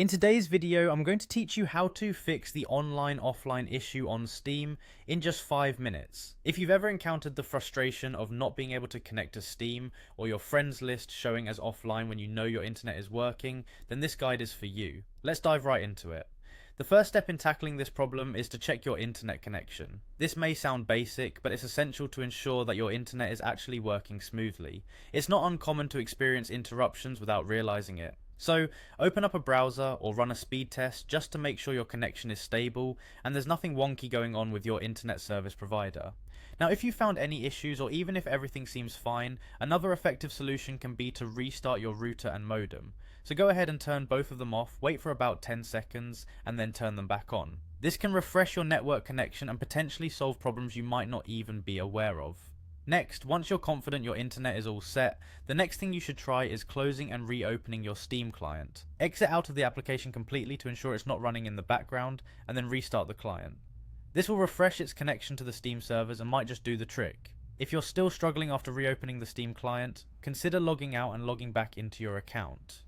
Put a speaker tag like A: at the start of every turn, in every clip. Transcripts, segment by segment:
A: In today's video, I'm going to teach you how to fix the online-offline issue on Steam in just 5 minutes. If you've ever encountered the frustration of not being able to connect to Steam, or your friends list showing as offline when you know your internet is working, then this guide is for you. Let's dive right into it. The first step in tackling this problem is to check your internet connection. This may sound basic, but it's essential to ensure that your internet is actually working smoothly. It's not uncommon to experience interruptions without realizing it. So, open up a browser or run a speed test just to make sure your connection is stable and there's nothing wonky going on with your internet service provider. Now, if you found any issues or even if everything seems fine, another effective solution can be to restart your router and modem. So go ahead and turn both of them off, wait for about 10 seconds, and then turn them back on. This can refresh your network connection and potentially solve problems you might not even be aware of. Next, once you're confident your internet is all set, the next thing you should try is closing and reopening your Steam client. Exit out of the application completely to ensure it's not running in the background, and then restart the client. This will refresh its connection to the Steam servers and might just do the trick. If you're still struggling after reopening the Steam client, consider logging out and logging back into your account.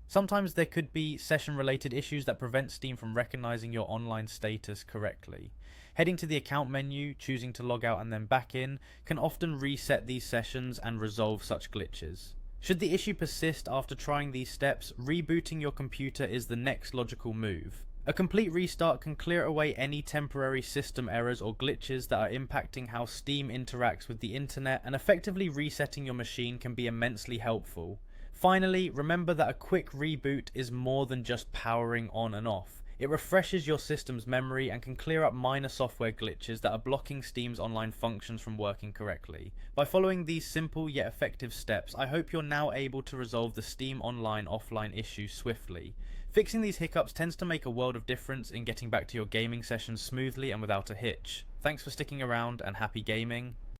A: Sometimes there could be session-related issues that prevent Steam from recognizing your online status correctly. Heading to the account menu, choosing to log out and then back in, can often reset these sessions and resolve such glitches. Should the issue persist after trying these steps, rebooting your computer is the next logical move. A complete restart can clear away any temporary system errors or glitches that are impacting how Steam interacts with the internet, and effectively resetting your machine can be immensely helpful. Finally, remember that a quick reboot is more than just powering on and off. It refreshes your system's memory and can clear up minor software glitches that are blocking Steam's online functions from working correctly. By following these simple yet effective steps, I hope you're now able to resolve the Steam online-offline issue swiftly. Fixing these hiccups tends to make a world of difference in getting back to your gaming sessions smoothly and without a hitch. Thanks for sticking around, and happy gaming.